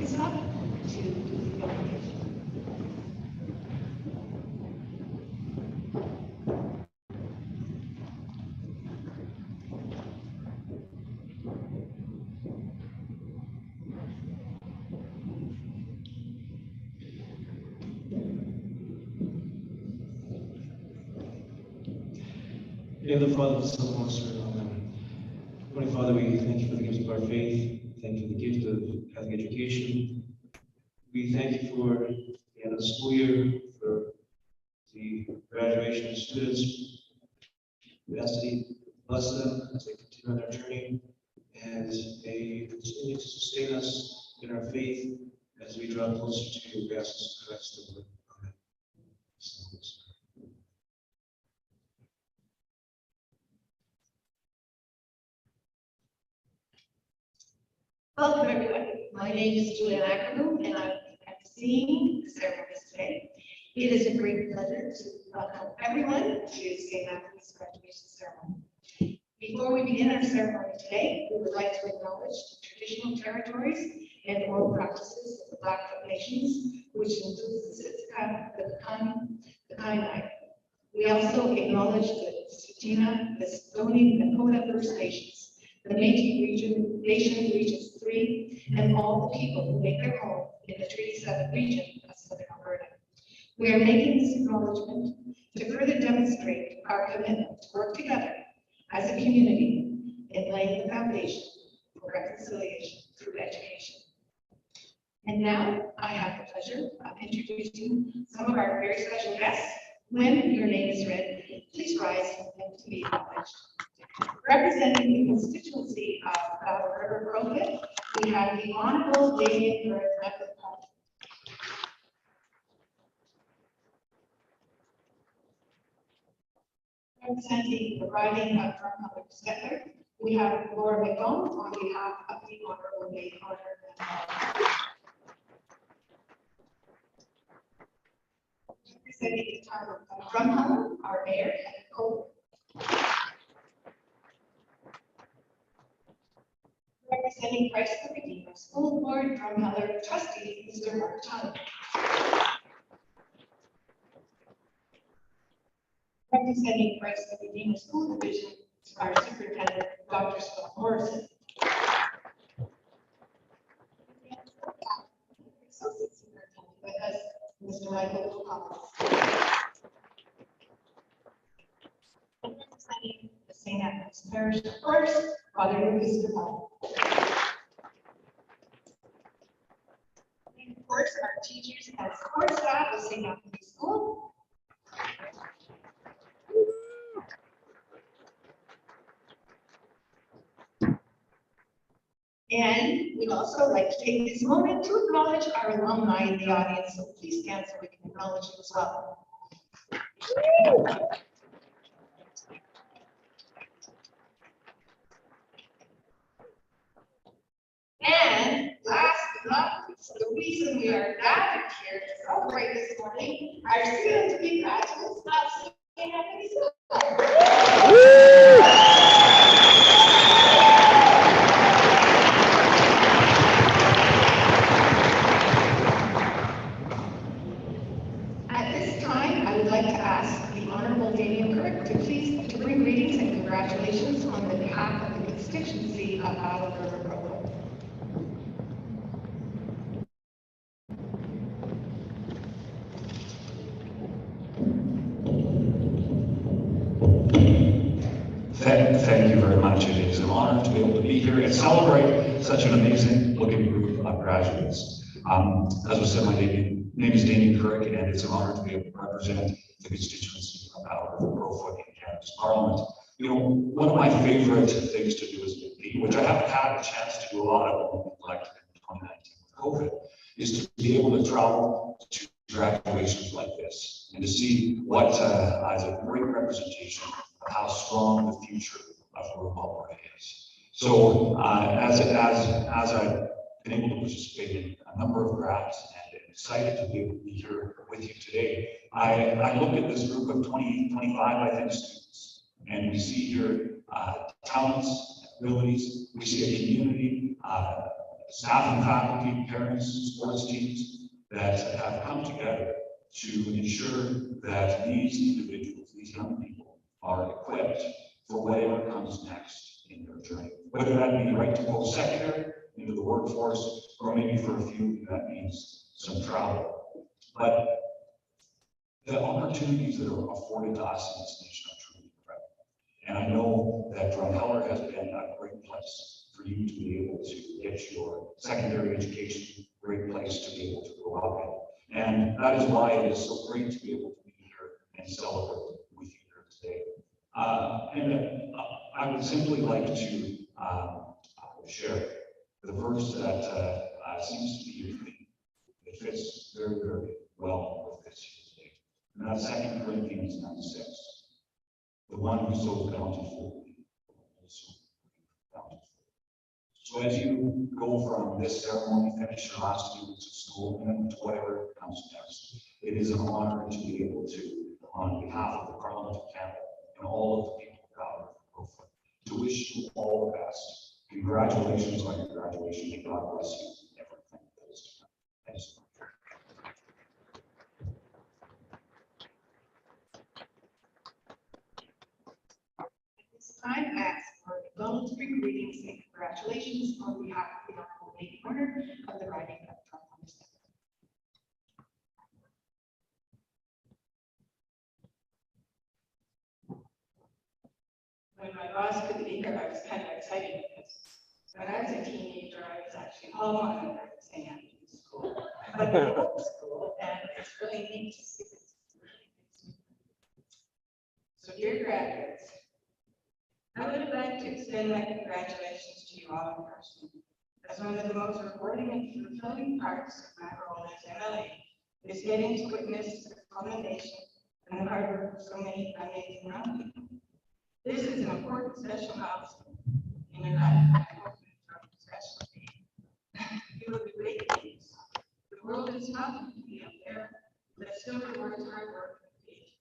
podiums up to do the invocation. In the Father, the Son, and the Holy Spirit, amen. Holy Father, we thank you for the gift of our faith. Thank you for the gift of Catholic education. We thank you for the end of the school year, for the graduation of students. We ask that you bless them as they continue on their journey, and may you continue to sustain us in our faith as we draw closer to your presence, Christ the Lord. Amen. Welcome, everyone. My name is Julian Ackerman, and I'm emceeing the ceremonies today. It is a great pleasure to welcome everyone to St. Anthony's graduation ceremony. Before we begin our ceremony today, we would like to acknowledge the traditional territories and oral practices of the Blackfoot Nations, which includes the Kainai. We also acknowledge the Tsuut'ina, the Stoney, and Dakota First Nations, the Métis Nation Regions 3, and all the people who make their home in the Treaty 7 region of Southern Alberta. We are making this acknowledgement to further demonstrate our commitment to work together as a community in laying the foundation for reconciliation through education. And now I have the pleasure of introducing some of our very special guests. When your name is read, please rise and to be acknowledged. Representing the constituency of Battle River Crowfoot, we have the Honorable Damien Burke. Representing the riding of Drumheller Stettler, we have Laura McDonald on behalf of the Honorable May Honor. Representing the town of Drumheller, our mayor, Heather Cole. Representing Christ the Redeemer School Board, Drumheller Trustee, Mr. Mark Chung. Representing Christ the Redeemer School Division, our Superintendent, Dr. Scott Morrison. Associate Superintendent with us, Mr. Michael Collins. Representing the St. Anthony's Parish, of course, Father Lucas DePaul. And of course, our teachers and support staff of St. Anthony's School. And we'd also like to take this moment to acknowledge our alumni in the audience, so please stand so we can acknowledge them as well. And last but not least, the reason we are gathered here to celebrate this morning, our soon-to-be graduates of St. Anthony's School. At this time, I would like to ask the Honorable Damien Kirk to please to bring greetings and congratulations on the behalf of the constituency of Battle River Crowfoot. Thank you very much. It is an honor to be able to be here and celebrate such an amazing looking group of graduates. As was said, my name is Damien Kirk, and it's an honor to be able to represent the constituency of Battle River Crowfoot in Canada's Parliament. You know, one of my favorite things to do is, which I haven't had a chance to do a lot of when we elected in 2019 with COVID, is to be able to travel to graduations like this and to see what is a great representation of how strong the future of rural Alberta is. So as I've been able to participate in a number of grads and excited to be able to be here with you today, I look at this group of 20, 25, I think, students, and we see here talents, abilities, we see a community, staff and faculty, parents, sports teams that have come together to ensure that these individuals, these young people, are equipped for whatever comes next in their journey. Whether that be right to post-secondary, into the workforce, or maybe for a few that means some travel. But the opportunities that are afforded to us in this nation are truly incredible. And I know that Drumheller has been a great place for you to be able to get your secondary education, great place to be able to grow up in. And that is why it is so great to be able to be here and celebrate with you here today. I would simply like to share the verse that seems to be a theme. It fits very, very well with this here today. And that's 2 Corinthians 9:6. The one who sows bountifully will also reap bountifully. So as you go from this ceremony, finish your last 2 weeks of school, and to whatever comes next, it is an honor to be able to, on behalf of the Parliament of Canada and all of the people of Calgary, to wish you all the best. Congratulations on your graduation. May God bless you in everything that is to come. Thanks so much. At this time, I ask for voluntary greetings and congratulations on behalf of the Honorable Lady Corner of the riding of Commencement. When my boss couldn't be here, I was kind of excited because when I was a teenager, I was actually home on St. Anthony's School. But I went to school, and it's really neat to see this. So dear graduates, I would like to extend my congratulations to you all in person. As one of the most rewarding and fulfilling parts of my role as MLA is getting to witness the culmination and the hard work of so many amazing young people. This is an important special milestone in your life. I hope it's from special day. You will be great things. The world is tough to be up there, but still rewards hard work and faith.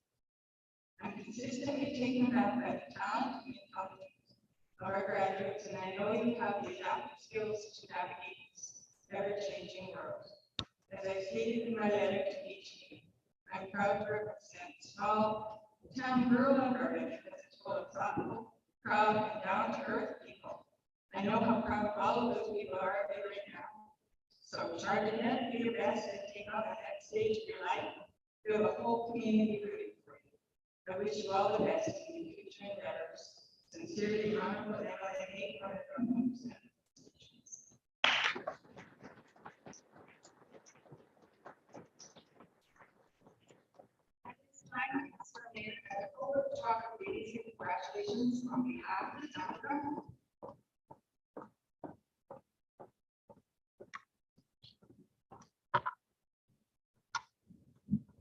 I'm consistently taken back by the talent and intelligence of our graduates, and I know you have the adaptive skills to navigate this ever-changing world. As I stated in my letter to each of you, I'm proud to represent small town rural Alberta full of thoughtful, proud, and down-to-earth people. I know how proud all of those people are of you right now. So charge ahead, do your best, and take on the next stage of your life. You have a whole community rooting for you. I wish you all the best in your future endeavors. Sincerely, Honorable MLA from Commencement. At this time, I ask for Mayor Medical to talk of greetings and congratulations on behalf of the town government.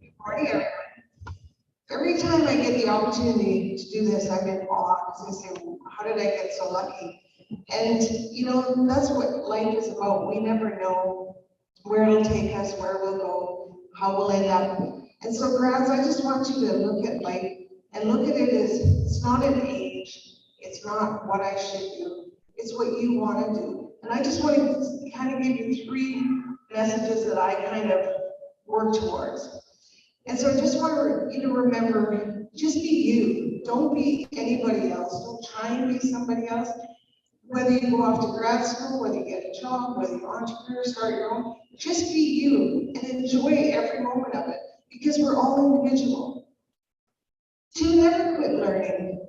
Good morning, everyone. Every time I get the opportunity to do this, I'm in awe because I say, how did I get so lucky? And you know, that's what life is about. We never know where it'll take us, where we'll go, how we'll end up. And so, grads, I just want you to look at life and look at it as it's not an age, it's not what I should do, it's what you want to do. And I just want to kind of give you 3 messages that I kind of work towards. And so I just want you to remember, just be you. Don't be anybody else. Don't try and be somebody else. Whether you go off to grad school, whether you get a job, whether you're an entrepreneur, start your own, just be you and enjoy every moment of it because we're all individual. 2, never quit learning.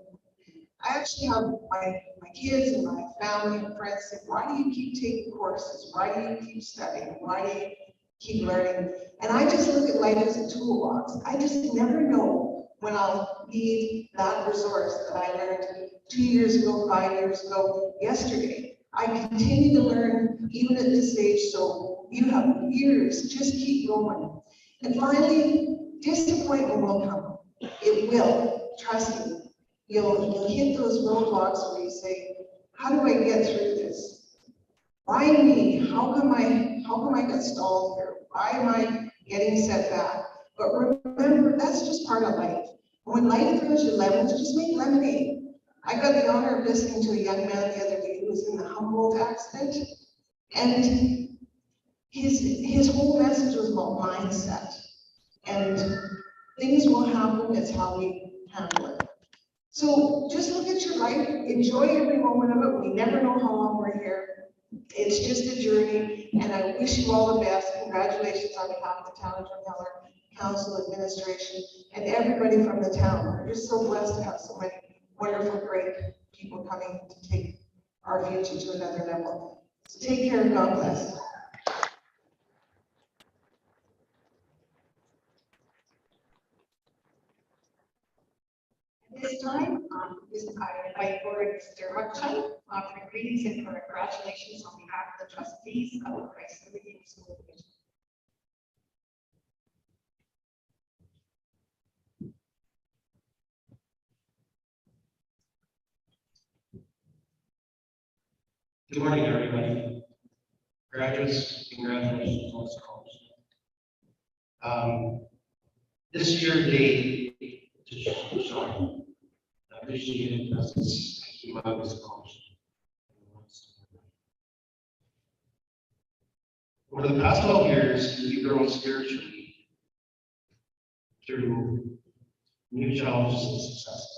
I actually have my kids and my family and friends say, why do you keep taking courses? Why do you keep studying? Why do you keep learning? And I just look at life as a toolbox. I just never know when I'll need that resource that I learned 2 years ago, 5 years ago, yesterday. I continue to learn even at this age, so you have years, just keep going. And finally, disappointment will come. It will, trust me. You'll hit those roadblocks where you say, how do I get through this? Why me? How come I got stalled here? Why am I getting set back? But remember, that's just part of life. When life throws you lemons, just make lemonade. I got the honor of listening to a young man the other day who was in the Humboldt accident, And his whole message was about mindset. And things will happen, it's how we handle it. So just look at your life, enjoy every moment of it. We never know how long we're here. It's just a journey, and I wish you all the best. Congratulations on behalf of the town of Drumheller Council administration and everybody from the town. We're just so blessed to have so many wonderful, great people coming to take our future to another level. So take care and God bless. At this time, I invite forward Mr. Ruckstein, offering greetings and congratulations on behalf of the trustees of the Christ the Redeemer School Division. Good morning, everybody. Graduates, congratulations on scholarship. This year, they appreciated presence humongous scholarship. Over the past 12 years, you've grown spiritually through new challenges and successes.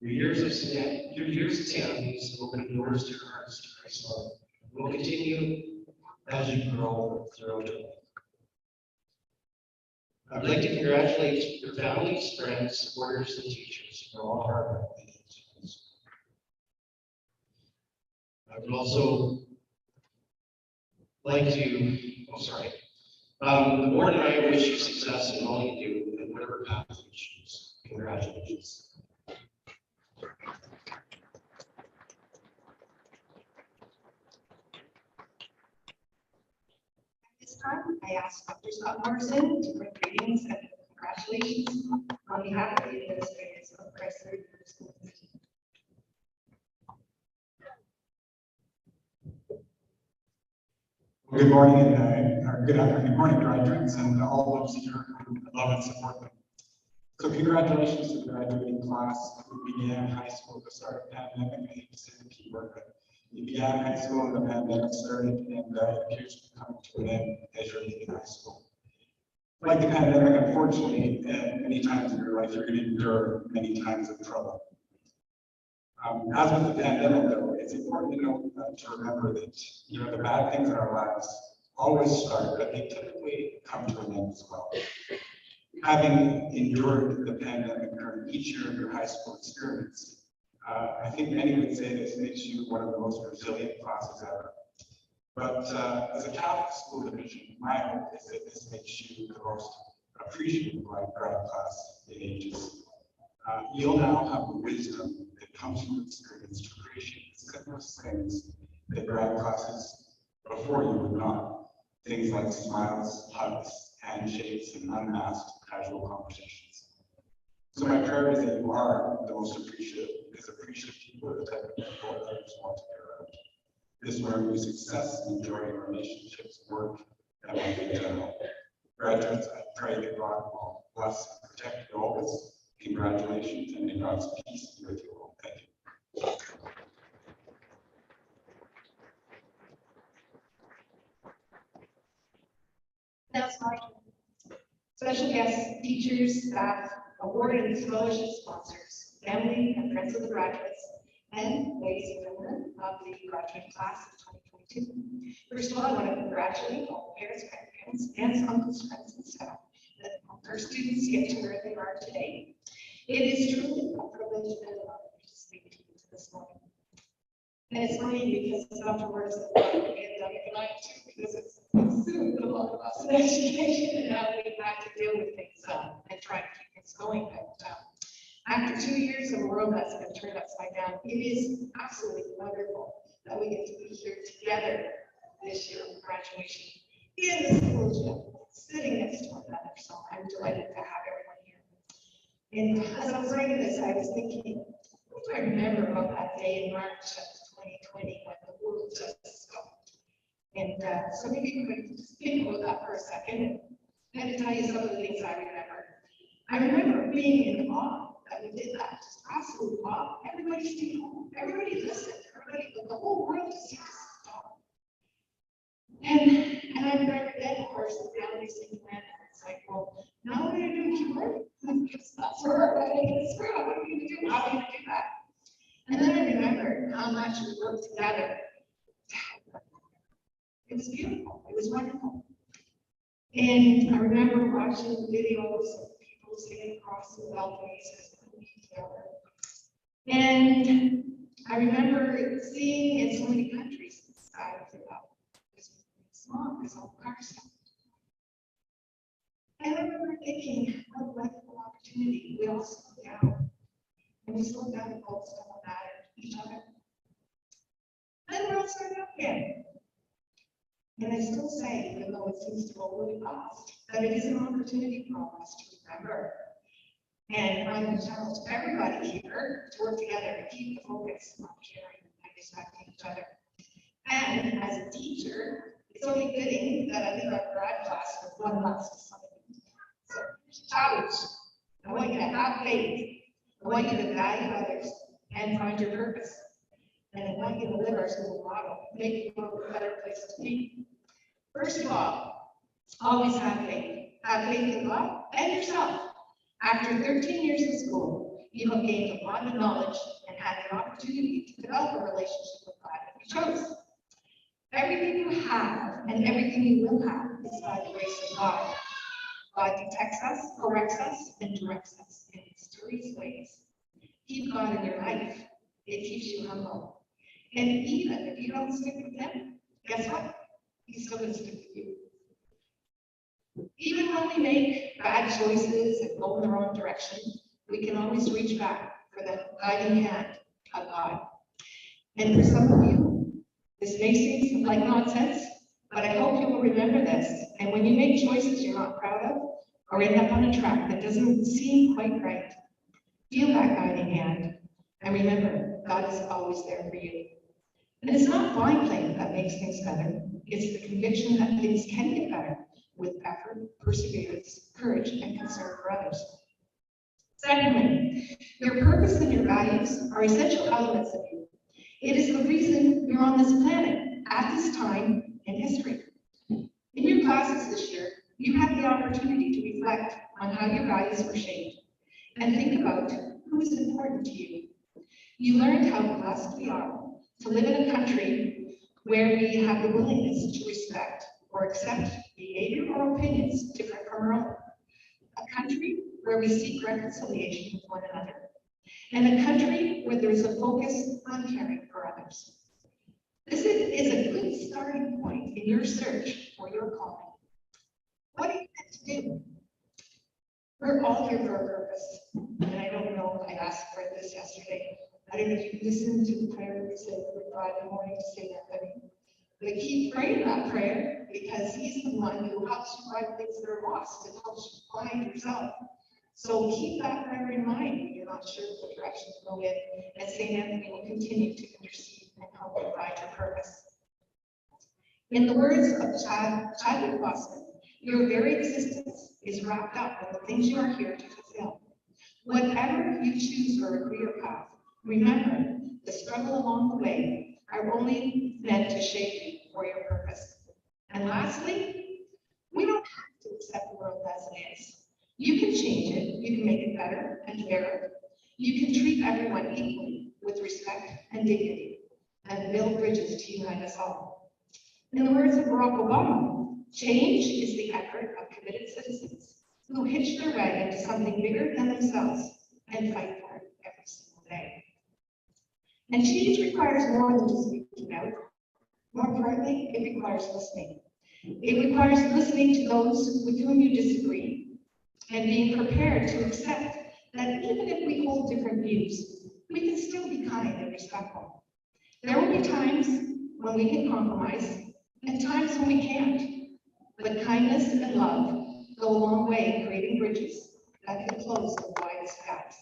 Your years of sanity have opened doors to your hearts to Christ's love. Will continue as you grow throughout your life. I'd like to congratulate your families, friends, supporters, and teachers for all hard work they did to this. I would also like to, the board and I wish you success in all you do and whatever path you choose. Congratulations. This time, I ask Dr. Scott Morrison to bring greetings and congratulations on behalf of the administrators of Christ the Redeemer School Division. Good morning or good afternoon, good morning, graduates, and all those here who love and support them. So congratulations to the graduating class who began high school at the start of the pandemic. I hate to say the key word, but you began high school and the pandemic started, and it appears to be coming to an end as you're leaving high school. Like the pandemic, unfortunately, many times in your life, you're going to endure many times of trouble. As with the pandemic, though, it's important to know, to remember that, the bad things in our lives always start, but they typically come to an end as well. Having endured the pandemic during each year of your high school experience, I think many would say this makes you one of the most resilient classes ever. But as a Catholic school division, my hope is that this makes you the most appreciative grad class it ages. You'll now have the wisdom that comes from experience to appreciate the simplest things that grad classes before you would not. Things like smiles, hugs, handshakes, and unmasked casual conversations. So my prayer is that you are the most appreciative, because appreciative people are the type of people others want to be around. This is where we success in enjoying relationships, work, and life in general. Graduates, I pray that God will bless and protect you always. Congratulations, and may God's peace be with you all. Thank you. That's my special guests, teachers, staff, award and scholarship sponsors, family and friends of the graduates, and ladies and gentlemen of the graduating class of 2022. First of all, I want to congratulate all parents, grandparents, aunts, uncles, friends, and staff that helped our students get to where they are today. It is truly a privilege and an honor to speak to you this morning. And it's funny because afterwards, the pandemic and I too, because it's consumed a lot of us in education and now we have to deal with things and try to keep things going. But after 2 years of a world that's been turned upside down, it is absolutely wonderful that we get to be here together this year for graduation in the school gym, sitting next to one another. So I'm delighted to have everyone here. And as I was writing this, I was thinking, what do I remember about that day in March of 2020 when the world just stopped? And so maybe you could just think about that for a second and kind of tell you some of the things I remember. I remember being in awe that we did that, just absolute awe. Everybody stayed home, everybody listened, the whole world just seemed to stop. racing plan. It's like, well, now what are you going to keep learning? That's where we're going to get screwed up. What are you going to do? How are you going to do that? And then I remembered how much we worked together. It was beautiful. It was wonderful. And I remember watching videos of people sitting across the balconies as they meet together. And I remember seeing in so many countries the sky was about this smog, this whole car stuff. And I remember thinking, what a wonderful opportunity. We all slowed down. And we slowed down and focused on what mattered, each other. Then we're all starting up again. And I still say, even though it seems to go really fast, that it is an opportunity for all of us to remember. And I'm going to challenge everybody here to work together and keep the focus on caring and respecting each other. And as a teacher, it's only fitting that I think our grad class was one last assignment. So, challenge. I want you to have faith. I want you to value others and find your purpose. And I want you to live our school model, make the world a better place to be. First of all, always have faith. Have faith in God and yourself. After 13 years in school, you have gained a lot of knowledge and had an opportunity to develop a relationship with God if you chose. Everything you have and everything you will have is by the grace of God. God detects us, corrects us, and directs us in mysterious ways. Keep God in your life. It keeps you humble. And even if you don't stick with Him, guess what? He's still going to stick with you. Even when we make bad choices and go in the wrong direction, we can always reach back for the guiding hand of God. And for some of you, this may seem like nonsense, but I hope you will remember this. And when you make choices you're not proud of, or end up on a track that doesn't seem quite right, feel that guiding hand. And remember, God is always there for you. And it's not blind faith that makes things better. It's the conviction that things can get better with effort, perseverance, courage, and concern for others. Secondly, your purpose and your values are essential elements of you. It is the reason you're on this planet at this time in history. In your classes this year, you had the opportunity to reflect on how your values were shaped and think about who is important to you. You learned how blessed we are to live in a country where we have the willingness to respect or accept behavior or opinions different from our own. A country where we seek reconciliation with one another. And a country where there is a focus on caring for others. This is a good starting point in your search for your calling. What are you meant to do? We're all here for a purpose. And I don't know, I asked for this yesterday. I don't know if you listened to the prayer we said every Friday morning to say that, but keep praying that prayer because He's the one who helps you find things that are lost and helps you find yourself. So keep that prayer in mind when you're not sure what direction to go in, and St. Anthony will continue to intercede and help you find your purpose. In the words of Chadwick Bosman, your very existence is wrapped up in the things you are here to fulfill. Whatever you choose for a career path, remember the struggle along the way are only meant to shape you for your purpose. And lastly, we don't have to accept the world as it is. You can change it, you can make it better and fairer. You can treat everyone equally with respect and dignity and build bridges to unite us all. In the words of Barack Obama, change is the effort of committed citizens who hitch their wagon to something bigger than themselves and fight for it every single day. And change requires more than just speaking out. More importantly, it requires listening. It requires listening to those with whom you disagree and being prepared to accept that even if we hold different views, we can still be kind and respectful. There will be times when we can compromise and times when we can't. But kindness and love go a long way in creating bridges that can close the widest gaps.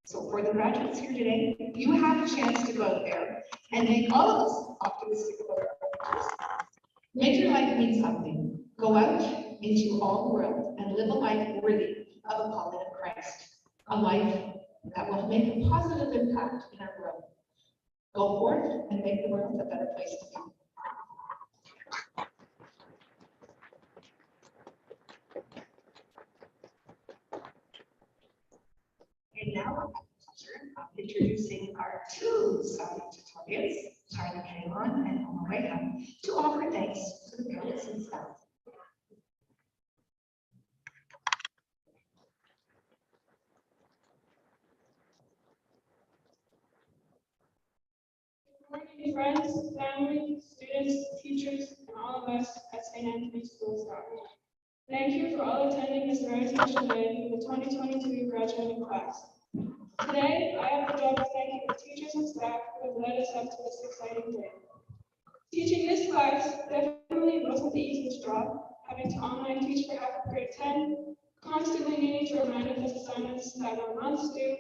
So for the graduates here today, you have a chance to go out there and make all of us optimistic about our futures. Make your life mean something. Go out into all the world and live a life worthy of a calling of Christ. A life that will make a positive impact in our world. Go forth and make the world a better place to be. now I have the pleasure of introducing our two valedictorians, Charlie Kalon and Oma Wayham, to offer thanks to the parents and staff. Good morning, friends, family, students, teachers, and all of us at St. Anthony School staff. Thank you for all attending this very special day for the 2022 graduating class. Today, I have the job of thanking the teachers and staff who have led us up to this exciting day. Teaching this class definitely wasn't the easiest job, having to online teach for half of grade 10, constantly needing to remind us of assignments that were months due,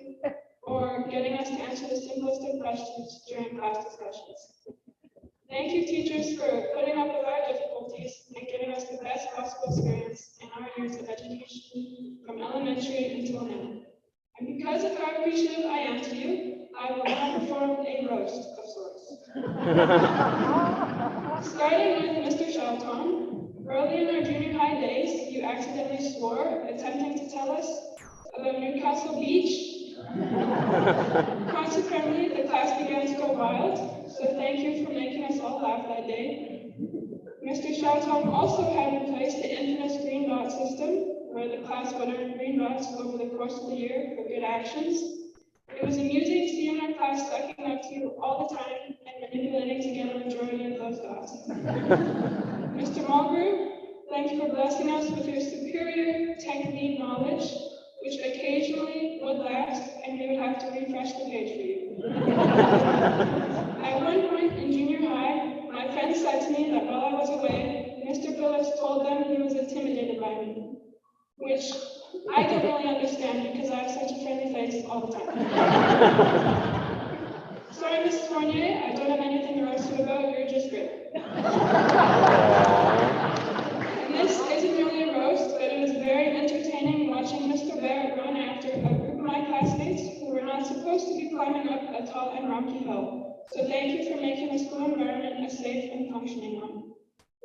or getting us to answer the simplest of questions during class discussions. Thank you, teachers, for putting up with our difficulties and giving us the best possible experience in our years of education from elementary until now. And because of how appreciative I am to you, I will now perform a roast of sorts. Starting with Mr. Shelton, early in our junior high days, you accidentally swore, attempting to tell us about Newcastle Beach. Consequently, the class began to go wild, so thank you for making us all laugh that day. Mr. Shelton also had in place the infamous green dot system, where the class would earn green dots over the course of the year for good actions. It was amusing seeing our class sucking up to you all the time and manipulating to get a majority of those dots. Mr. Mulgrew, thank you for blessing us with your superior technique knowledge, which occasionally would last and we would have to refresh the page for you. At one point in junior high, my friends said to me that while I was away, Mr. Phillips told them he was intimidated by me, which I don't really understand because I have such a friendly face all the time. Sorry, Mrs. Fournier, I don't have anything to roast you about, you're just great. And this isn't really a roast, but it was very entertaining watching Mr. Barrett run after a group of my classmates who were not supposed to be climbing up a tall and rocky hill. So thank you for making the school environment a safe and functioning one.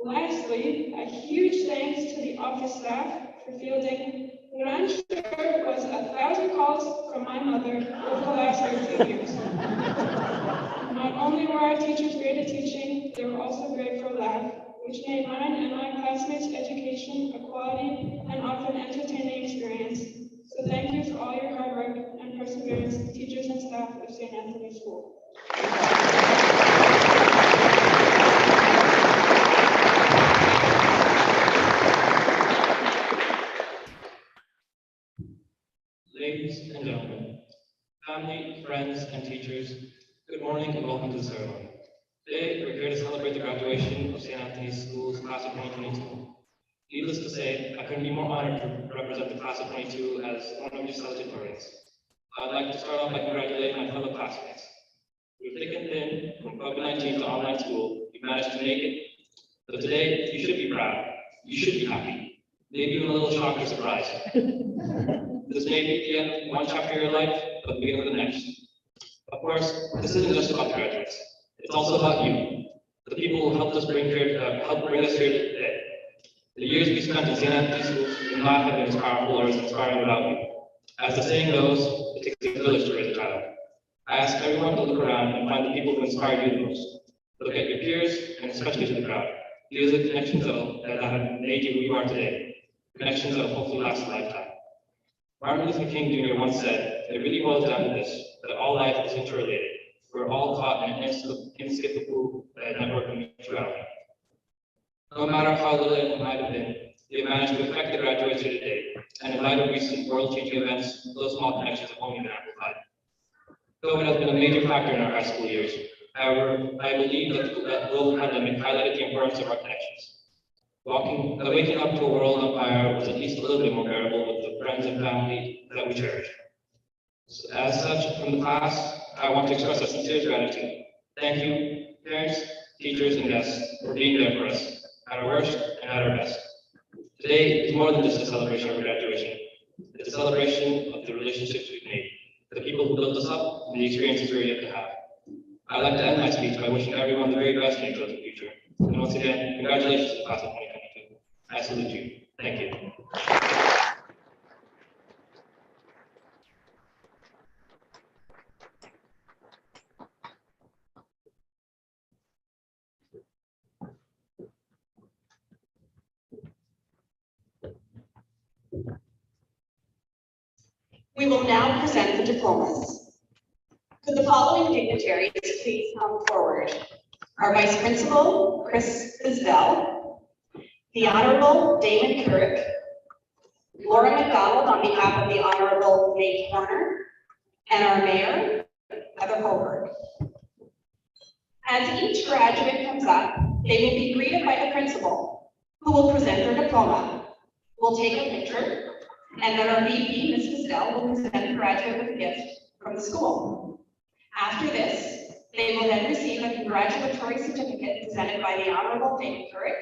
Lastly, a huge thanks to the office staff for fielding what I'm sure was 1,000 calls from my mother over the last 13 years. Not only were our teachers great at teaching, they were also great for laugh, which made mine and my classmates' education a quality and often entertaining experience. So thank you for all your hard work and perseverance, teachers and staff of St. Anthony School. Ladies and gentlemen, family, friends, and teachers, good morning and welcome to the ceremony. Today, we're here to celebrate the graduation of St. Anthony's School's class of 2022. Needless to say, I couldn't be more honored to represent the class of 22 as one of your valedictorians. I'd like to start off by congratulating my fellow classmates. Through thick and thin, from COVID-19 to online school, you've managed to make it. So today, you should be proud. You should be happy. Maybe even a little shocked or surprised. This may be the end of one chapter of your life, but the beginning of the next. Of course, this isn't just about the graduates. It's also about you, the people who helped us bring us here today. The years we spent in St. Anthony schools would not have been as powerful or as inspiring without you. As the saying goes, it takes a village to raise a child. I ask everyone to look around and find the people who inspired you the most. Look at your peers and especially to the crowd. These are the connections that have made you who you are today. Connections that will hopefully last a lifetime. Martin Luther King Jr. once said, it really boils down to this, that all life is interrelated. We're all caught in an inescapable network of mutuality. No matter how little it might have been, they managed to affect the graduates here today. And in light of recent world-changing events, those small connections have only been amplified. COVID has been a major factor in our high school years. However, I believe that the global pandemic highlighted the importance of our connections. Waking up to a world on fire was at least a little bit more bearable with the friends and family that we cherish. So as such, from the class, I want to express our sincere gratitude. Thank you, parents, teachers, and guests, for being there for us, at our worst and at our best. Today is more than just a celebration of graduation. It's a celebration of the relationships we've made, the people who built us up, and the experiences we're yet to have. I'd like to end my speech by wishing everyone the very best in the future. And once again, congratulations to the class of 2022. I salute you. Thank you. We will now present the diplomas. Could the following dignitaries please come forward? Our Vice Principal, Chris Isbell, the Honorable Damon Couric, Laura McDonald on behalf of the Honorable Nate Horner, and our Mayor, Heather Holbrook. As each graduate comes up, they will be greeted by the principal, who will present their diploma. We'll take a picture, and then our VP, Ms. Isbell, will present the graduate with a gift from the school. After this, they will then receive a congratulatory certificate presented by the Honorable David Couric,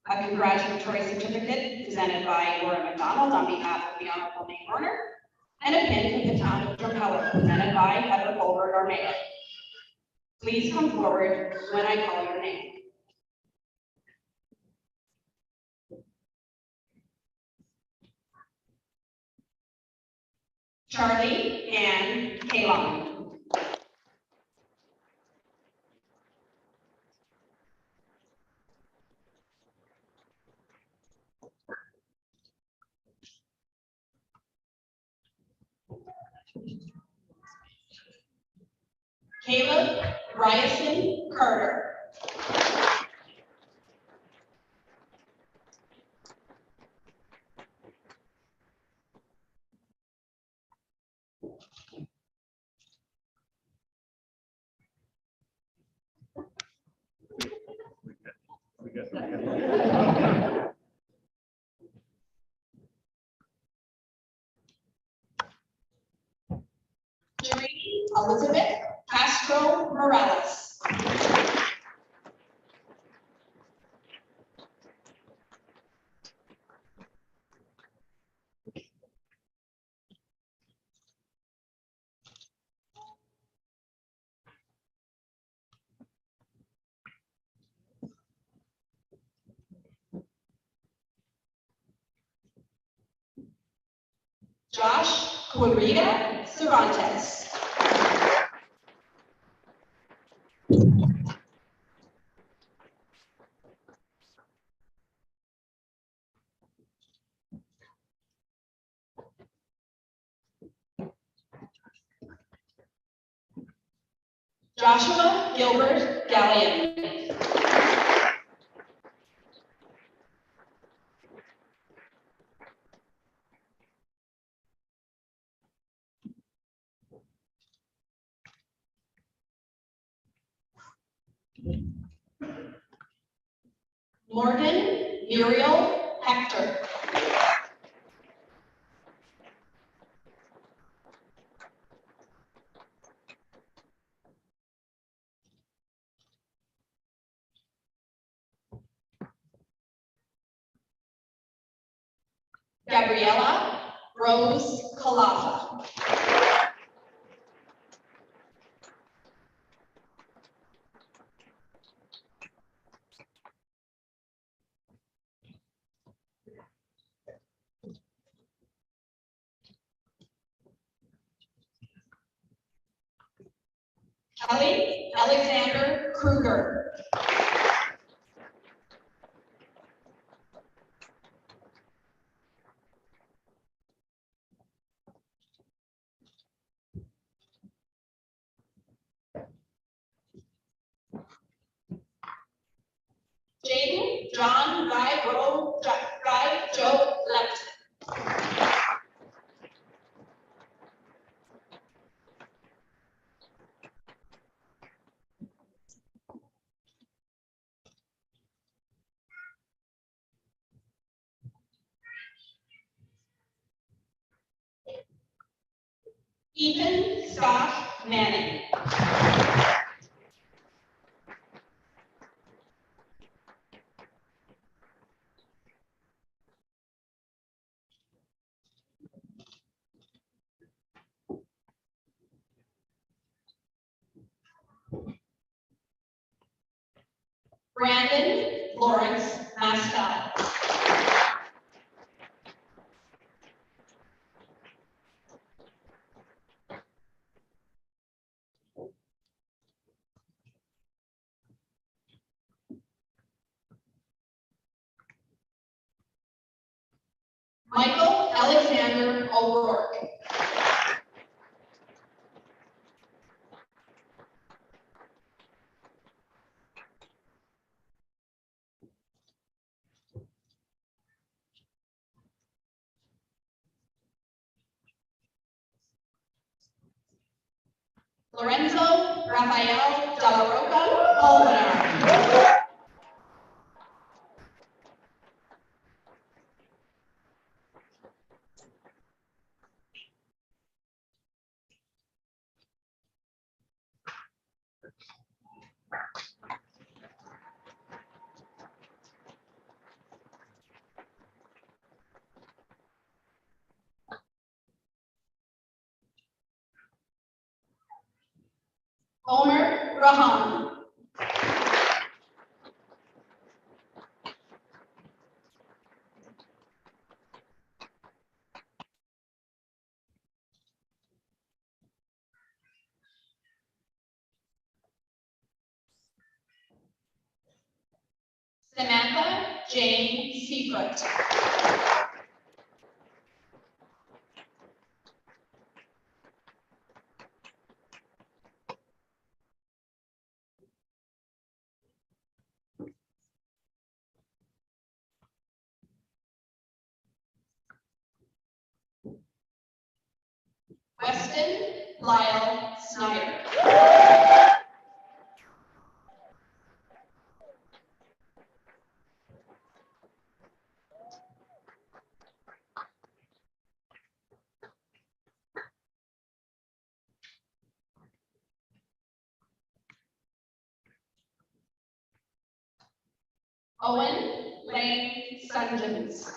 a congratulatory certificate presented by Laura McDonald on behalf of the Honorable Nate Horner, and a pin from the town of Drumheller presented by Heather Holbrook, our mayor. Please come forward when I call your name. Charlie and Kaylon. Caleb Ryerson Carter. Jerry Elizabeth Castro Morales. Josh Corrida Cervantes. Joshua Gilbert Gallion. Morgan Muriel Hector. Gabriella Rose Calafa. Kelly Alexander Kruger. Jaden John Guy Joe Lepton. Ethan Scott Manning. Brandon Lawrence Mastel. Michael Alexander O'Rourke. Lorenzo Rafael Della Roca, Ball winner. Omer Rahan. Samantha Jane Seafoot. Weston Lyle Snyder. Owen Lane Sundins.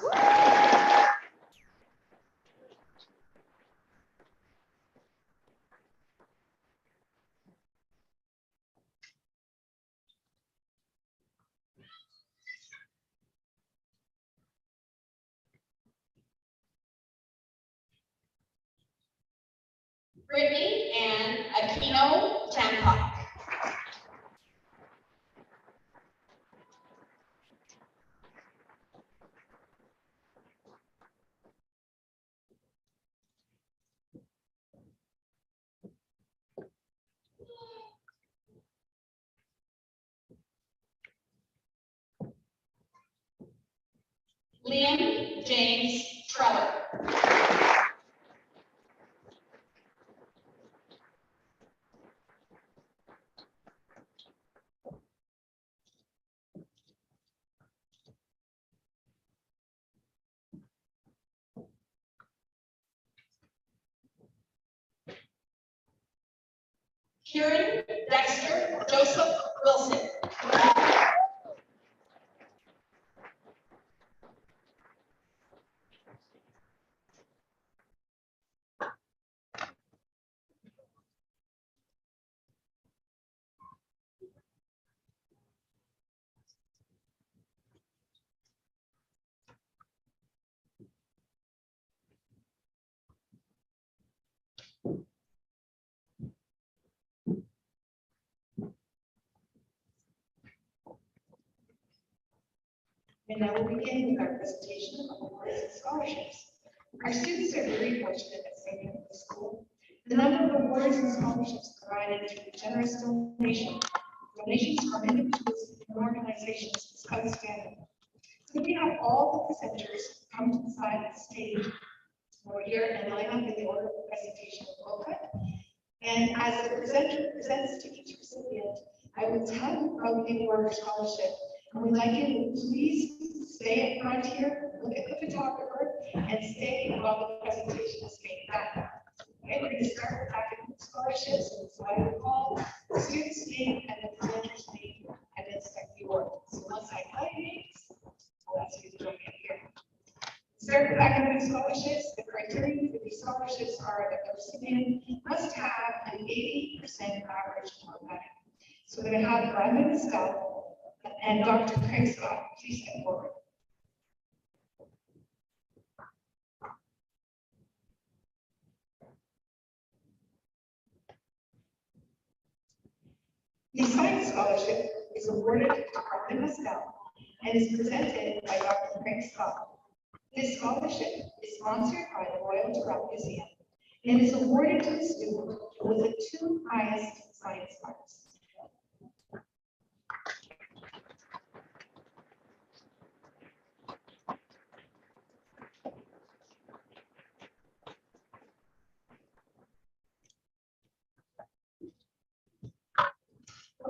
Brittany Ann Aquino Tampock. Liam James Trevor. Kieran Dexter Joseph Wilson. And now we'll begin with our presentation of awards and scholarships. Our students are very fortunate at St. Nicholas School. The number of awards and scholarships provided through generous donations from individuals and organizations is outstanding. So we have all the presenters come to the side of the stage over here and line up in the order of the presentation will cut. And as the presenter presents to each recipient, I will tell you about the award or scholarship. And we'd like you to please stay up front here, look at the photographer, and stay while the presentation is being done. Okay, we're going to start with academic scholarships, and so I will call the student's name and the presenter's name, and then select the award. So once I call your names, I'll ask you to join me here. Start with academic scholarships. The criteria for these scholarships are that the recipient must have an 80% average or better. So we're going to have Brandon Estelle and Dr. Craig Scott, please step forward. The science scholarship is awarded to Brandon Estelle and is presented by Dr. Craig Scott. This scholarship is sponsored by the Royal Toronto Museum and is awarded to the student with the 2 highest science marks.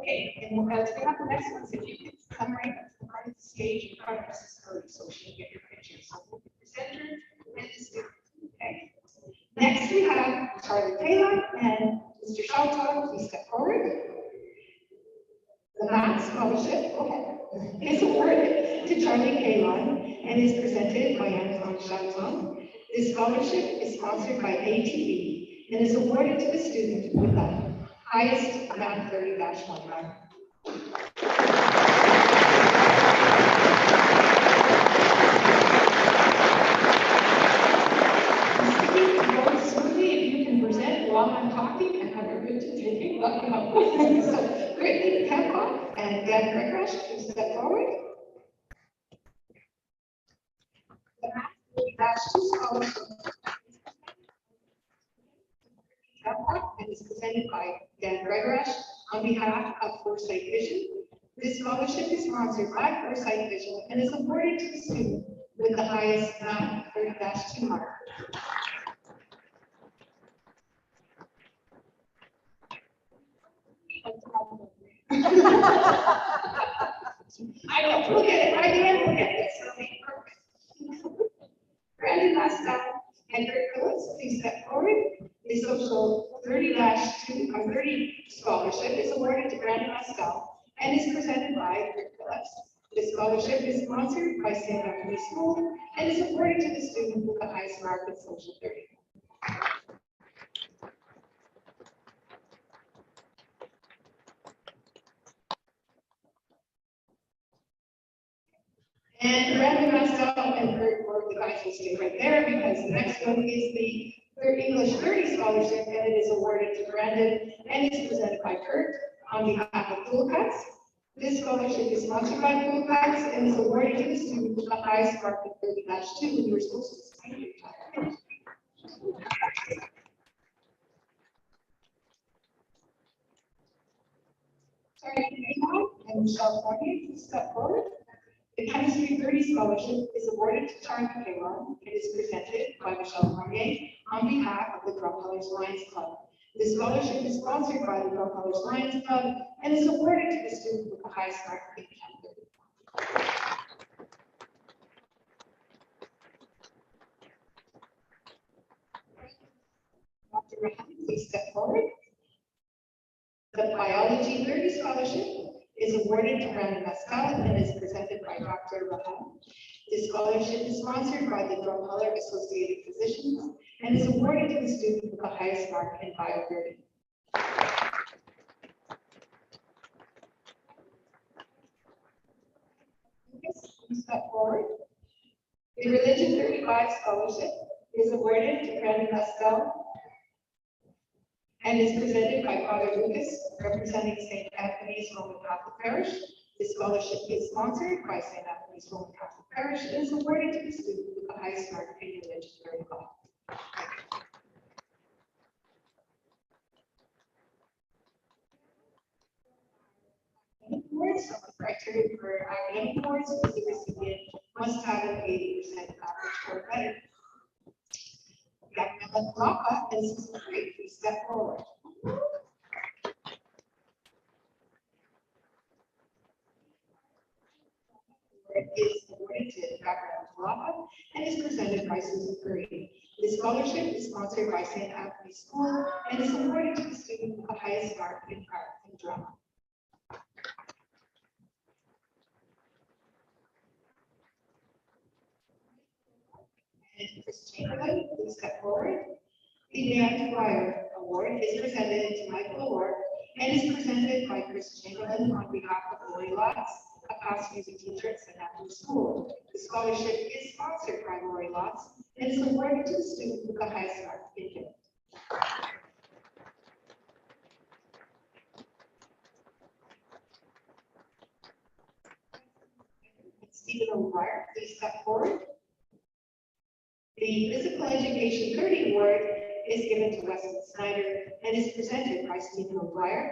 Okay, and as we have the next ones, if you could come right up to the front of the stage in front of Mrs. Curry so she can get your picture. So we'll be the presenter and the student. Okay. Next, we have Charlie Taylor and Mr. Shelton. Please step forward. The Math Scholarship, go ahead, is awarded to Charlie Kalon and is presented by Anton Shelton. This scholarship is sponsored by ATV and is awarded to the student with the highest Math 30-1 mark. If you can present while I'm talking, and I'm good to taking, let me know. So, Brittany Hancock and Dan Gregory, please step forward. The Math 30-2 scholarship and is presented by Dan Gregory on behalf of Foresight Vision. This scholarship is sponsored by Foresight Vision and is awarded to the student with the highest Math 30-2 mark. I know, look at it, right here, look at this, it'll be perfect. Brandon Mastel and Kurt Phillips, please step forward. The social 30-2 or 30 scholarship is awarded to Brandon Mastel and is presented by Kurt Phillips. This scholarship is sponsored by St. Anthony School and is awarded to the student with the highest mark in social 30. And Brandon Mastel and Kurt, the guys will stay right there because the next one is the English 30 scholarship and it is awarded to Brandon and is presented by Kurt on behalf of Cool Cuts. This scholarship is sponsored by Cool Cuts and is awarded to the student with the highest mark of 30-2 when you were supposed to say your time. Sorry, and Michelle Fournier, please step forward. The Chemistry 30 scholarship is awarded to Charlie Kalon. It is presented by Michelle Fournier on behalf of the Drum Colors Lions Club. This scholarship is sponsored by the Drum Colors Lions Club and is awarded to the student with the highest mark in Chem 30. Dr. Rahan, please step forward. The Biology 30 scholarship is awarded to Brandon Mastel and is presented by Dr. Rahan. This scholarship is sponsored by the Drumheller Associated Physicians and is awarded to the student with the highest mark in Bio 30. Please step forward. The Religion 35 scholarship is awarded to Brandon Mastel and is presented by Father Lucas, representing St. Anthony's Roman Catholic Parish. This scholarship is sponsored by St. Anthony's Roman Catholic Parish and is awarded to the student with the highest mark in Religion 35. Awards, some of the criteria for academic awards is the recipient must have an 80% average or better. Dr. Lapa and Susan Creek, please step forward. It is awarded to Dr. Lapa and is presented by Susan Curry. This scholarship is sponsored by St. Anthony's School and is awarded to the student with the highest mark in art and drama. And Chris Chamberlain, please step forward. The Dan Dwyer Award is presented to Michael Award and is presented by Chris Chamberlain on behalf of Lori Lotz, a past music teacher at St. Anthony's School. The scholarship is sponsored by Lori Lotz and is awarded to the student with the highest mark in Keynote. Stephen O'Brien, please step forward. The Physical Education 30 Award is given to Weston Snyder and is presented by Stephen O'Brien.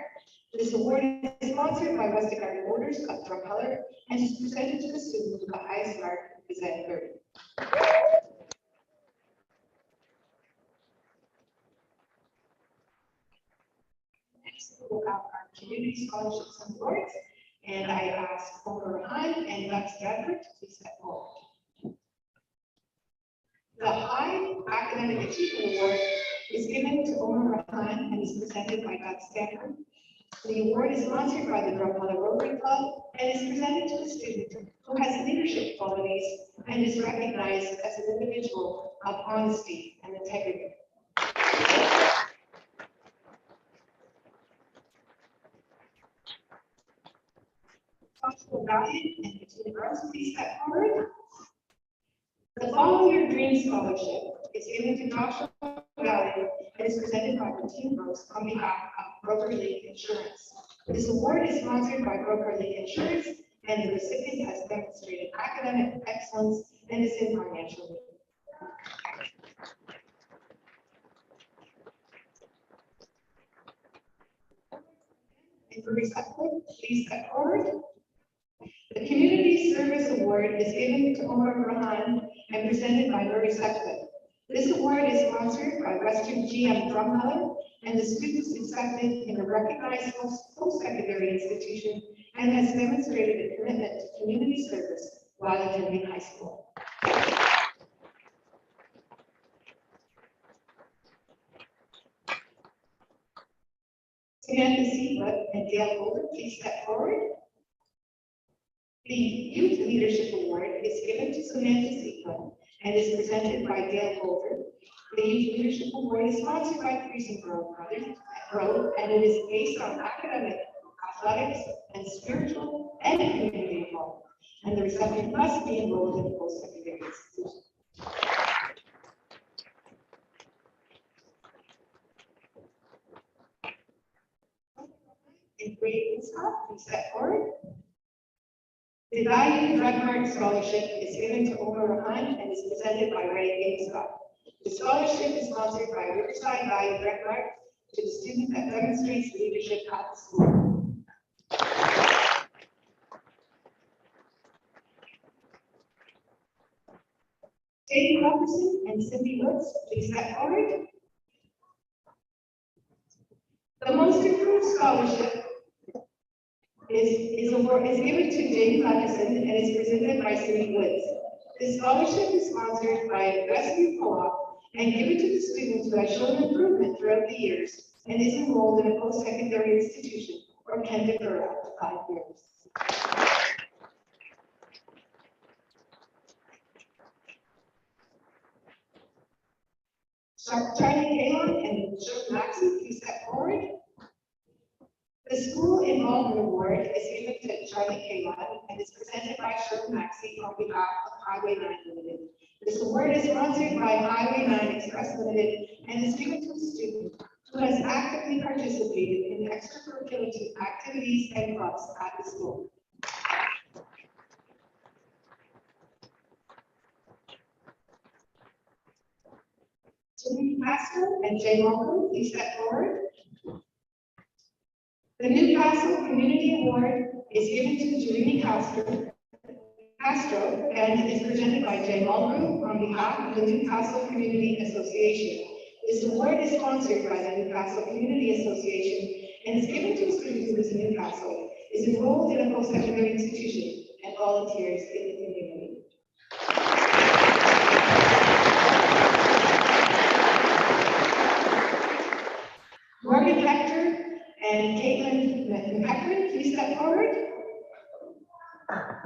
This award is sponsored by Westegard Motors of Drumheller and is presented to the student with the highest mark in Phys Ed 30. Next, we'll have our community scholarships and awards. And I ask Homer Rahan and Doug Stradford to please step forward. The High Academic Achievement Award is given to Homer Rahan and is presented by Doug Stradford. The award is sponsored by the Drumheller Rotary Club and is presented to a student who has leadership qualities and is recognized as an individual of honesty and integrity. Joshua Valiant and Bettina Gross, please step forward. The Follow Your Dream Scholarship is given to Joshua Valiant and is presented by Bettina Gross on behalf of Broker League Insurance. This award is sponsored by Broker League Insurance, and the recipient has demonstrated academic excellence and is in financial need. And for reception, please step forward. The Community Service Award is given to Omar Rahan and presented by Murray Sutcliffe. This award is sponsored by Western GM Drumheller, and the student is accepted in a recognized post-secondary institution and has demonstrated a commitment to community service while attending high school. Samantha Seafoot and Dale Holder, please step forward. The Youth Leadership Award is given to Samantha Seafoot and is presented by Dale Holder. The Youth Leadership Award is sponsored by Creasy Grove Brothers, and it is based on academic, athletics, and spiritual and community involvement. And the recipient must be enrolled in a post-secondary institution. In grade Scott, please step forward. The Value Drug Mart Scholarship is given to Omar Rahan and is presented by Ray Scott. The scholarship is sponsored by Riverside Value Drug Mart to the student that demonstrates leadership at the school. Dave Robertson and Cindy Woods, please step forward. The Most Improved Scholarship is given to Jane Patterson and is presented by Cindy Woods. This scholarship is sponsored by Rescue Co-op and given to the students who have shown improvement throughout the years and is enrolled in a post-secondary institution or can defer up to 5 years. Charlie Kalon and Joe Maxey, please step forward. The School Involvement Award is given to Charlie Kalon and is presented by Sherman Maxey on behalf of Highway 9 Limited. This award is sponsored by Highway 9 Express Limited and is given to a student who has actively participated in extracurricular activities and clubs at the school. Timothy Pastor and Jay Malcolm, please step forward. The Newcastle Community Award is given to Jerini Castro and is presented by Jay Mulgrew on behalf of the Newcastle Community Association. This award is sponsored by the Newcastle Community Association and is given to a student who is in Newcastle, is enrolled in a post-secondary institution, and volunteers in the community. Morgan Hector and Caitlin McEachran, please step forward.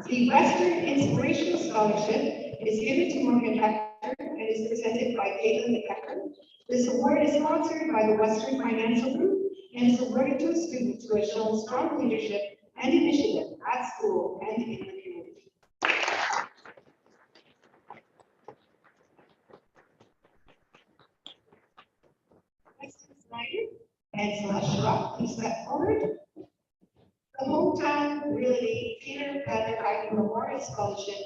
The Western Inspirational Scholarship is given to Morgan Hector and is presented by Caitlin McEachran. This award is sponsored by the Western Financial Group and is awarded to a student who has shown strong leadership and initiative at school and in the community. Weston Snyder and Celeste Rock, please step forward. The Hometown Realty Peter Better Ivy Memorial Scholarship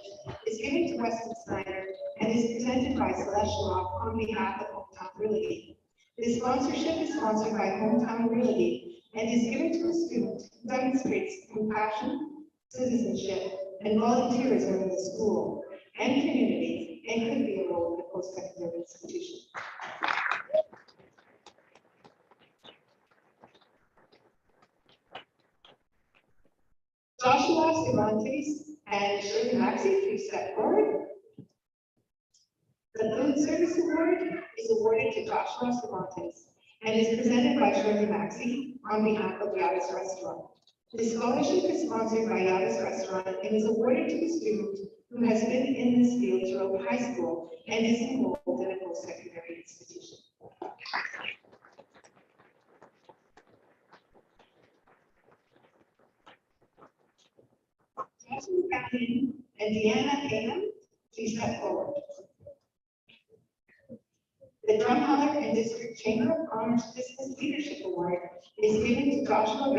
is given to Weston Snyder and is presented by Celeste Rock on behalf of Hometown Realty. This sponsorship is sponsored by Hometown Realty and is given to a student who demonstrates compassion, citizenship, and volunteerism in the school and community and could be enrolled in a post-secondary institution. Joshua Cervantes and Shirley Maxey, please step forward. The Food Service Award is awarded to Joshua Cervantes and is presented by Shirley Maxey on behalf of Yavis Restaurant. The scholarship is sponsored by Yavis Restaurant and is awarded to a student who has been in this field throughout high school and is enrolled in a post-secondary institution. Jasmine Cannon and Deanna Payman, please step forward. The Drumheller and District Chamber of Commerce Business Leadership Award is given to Joshua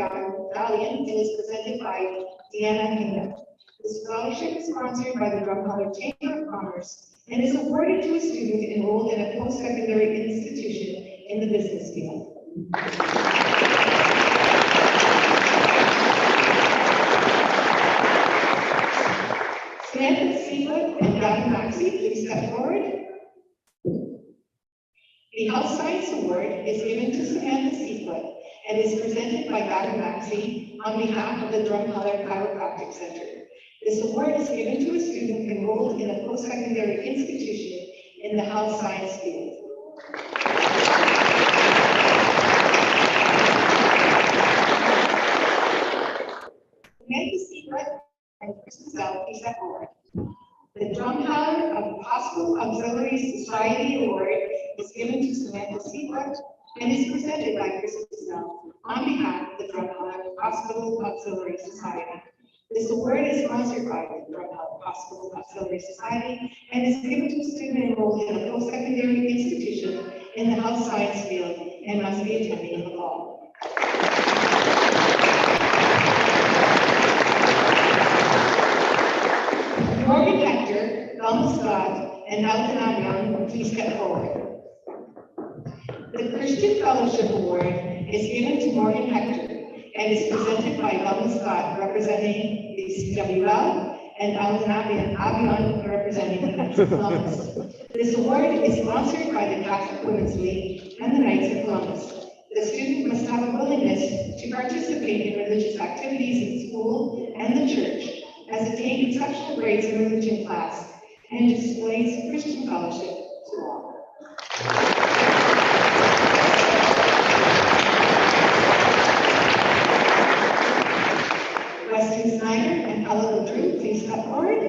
Valiant and is presented by Deanna Payman. The scholarship is sponsored by the Drumheller Chamber of Commerce and is awarded to a student enrolled in a post-secondary institution in the business field. Samantha Seawood and Gavin Maxey, please step forward. The Health Science Award is given to Samantha Seawood and is presented by Gavin Maxey on behalf of the Drumheller Chiropractic Center. This award is given to a student enrolled in a post-secondary institution in the health science field. Samantha Seawood and Kristen Zell, please step forward. The Drumheller of Hospital Auxiliary Society Award is given to Samantha Seawood and is presented by Kristen Zell on behalf of the Drumheller Hospital Auxiliary Society. This award is sponsored by the Drumheller Hospital Auxiliary Society and is given to a student enrolled in a post-secondary institution in the health science field and must be attending in the fall. Morgan Hector, Donna Scott, and Alton Avion, please step forward. The Christian Fellowship Award is given to Morgan Hector and is presented by Donna Scott, representing the CWL, and Alton Avion, representing the Columbus. This award is sponsored by the Catholic Women's League and the Knights of Columbus. The student must have a willingness to participate in religious activities in school and the church, has attained exceptional grades in religion class, and displays Christian fellowship to all. Weston Snyder and Ella LeDrew, please step forward.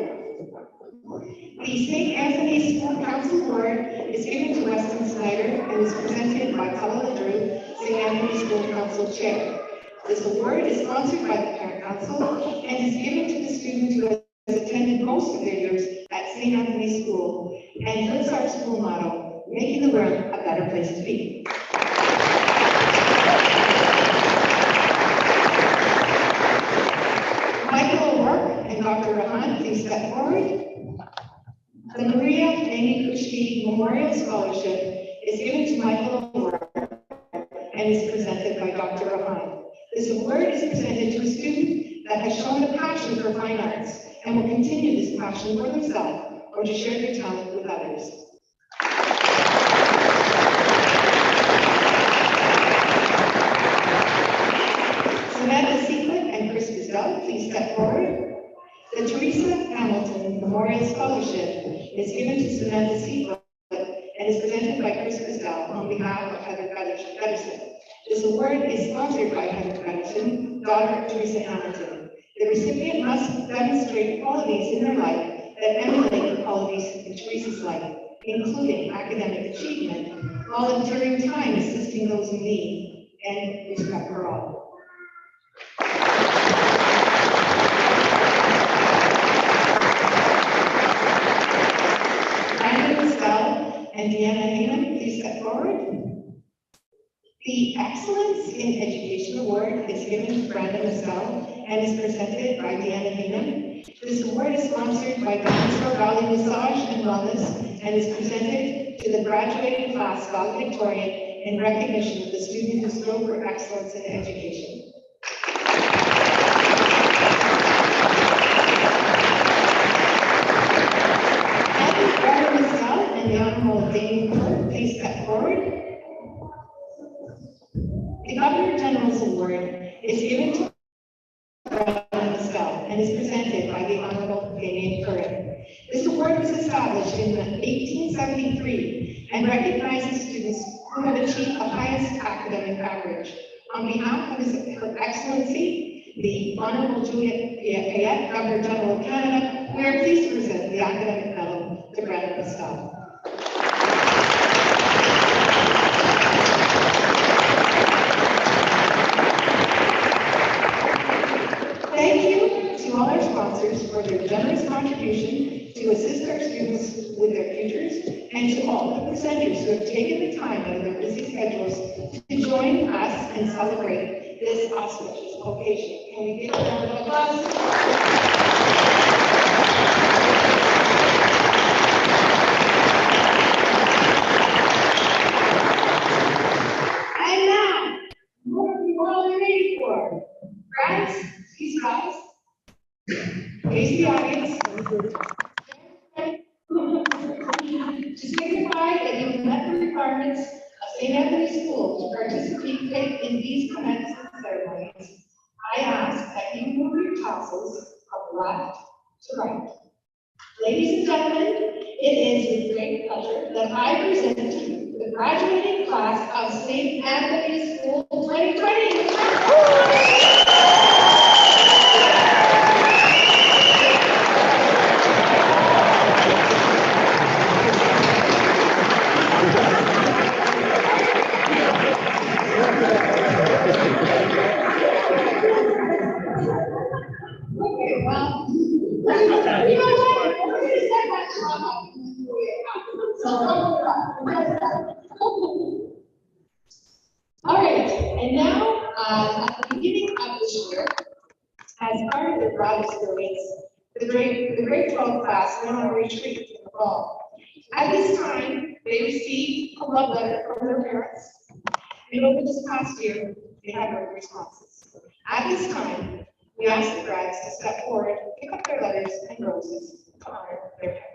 The St. Anthony's School Council Award is given to Weston Snyder and is presented by Ella LeDrew, St. Anthony's School Council Chair. This award is sponsored by the Parent Council and is given to the student who has attended most of their years at St. Anthony's School and lives our school motto, making the world a better place to be. Michael O'Rourke and Dr. Rahan, please step forward. The Maria Amy Kushki Memorial Scholarship is given to Michael O'Rourke and is presented by Dr. Rahan. This award is presented to a student that has shown a passion for fine arts and will continue this passion for themselves or to share their talent with others. Samantha Sequin and Chris Grisel, please step forward. The Teresa Hamilton Memorial Scholarship is given to Samantha Sequin and is presented by Chris Grisel on behalf of Heather Pedersen. This award is sponsored by Heather Pedersen, daughter of Teresa Hamilton. The recipient must demonstrate qualities in their life that emulate the qualities in Teresa's life, including academic achievement, volunteering time assisting those in need, and respect for all. Brandon Estelle and Deanna Heyman, please step forward. The Excellence in Education Award is given to Brandon Estelle and is presented by Deanna Heyman. This award is sponsored by Dinosaur Valley Massage and Wellness and is presented to the graduating class valedictorian in recognition of the student who strove for excellence in education. Brandon Estelle and the Honorable Damien Clark, please step forward. The Governor General's Award is given to Brandon Estelle and is presented by the Honorable Benediction Curran. This award was established in 1873 and recognizes students who have achieved the highest academic average. On behalf of Her Excellency, the Honorable Juliet Payette, Governor General of Canada, we are pleased to present the academic medal to Greta Pastel. Thank you to all our sponsors for their generous contribution to assist our students with their futures, and to all the presenters who have taken the time out of their busy schedules to join us and celebrate this auspicious occasion. Can we give a round of applause? And now, what are you all ready for? Grads, please rise. Face the audience. To signify that you have met the requirements of St. Anthony's School to participate in these commencement ceremonies, I ask that you move your tassels from left to right. Ladies and gentlemen, it is with great pleasure that I present to you the graduating class of St. Anthony's School 2020. All right, and now, at the beginning of this year, as part of their grad experience, the grade 12 class went on a retreat in the fall. At this time, they received a love letter from their parents, and over this past year, they had written responses. At this time, we ask the grads to step forward, pick up their letters and roses to honor their parents.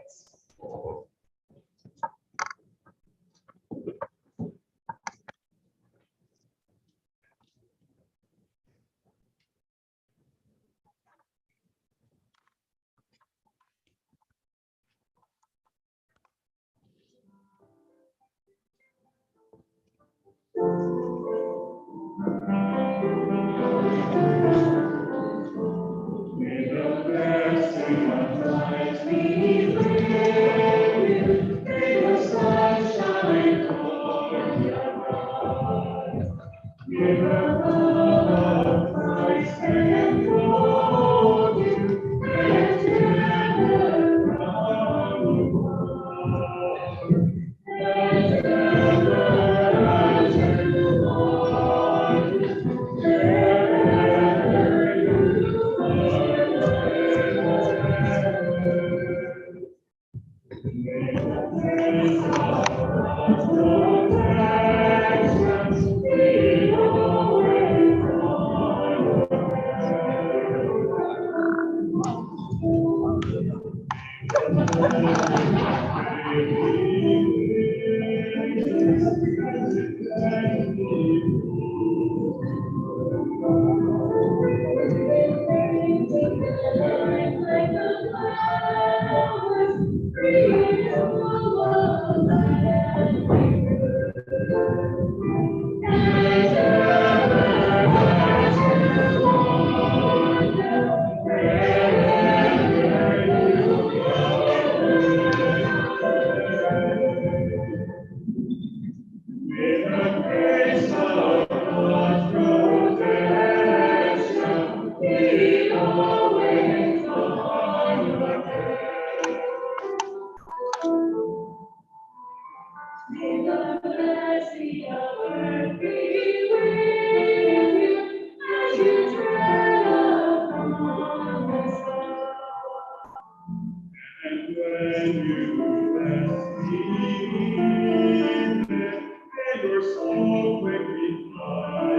Your soul quickly fly.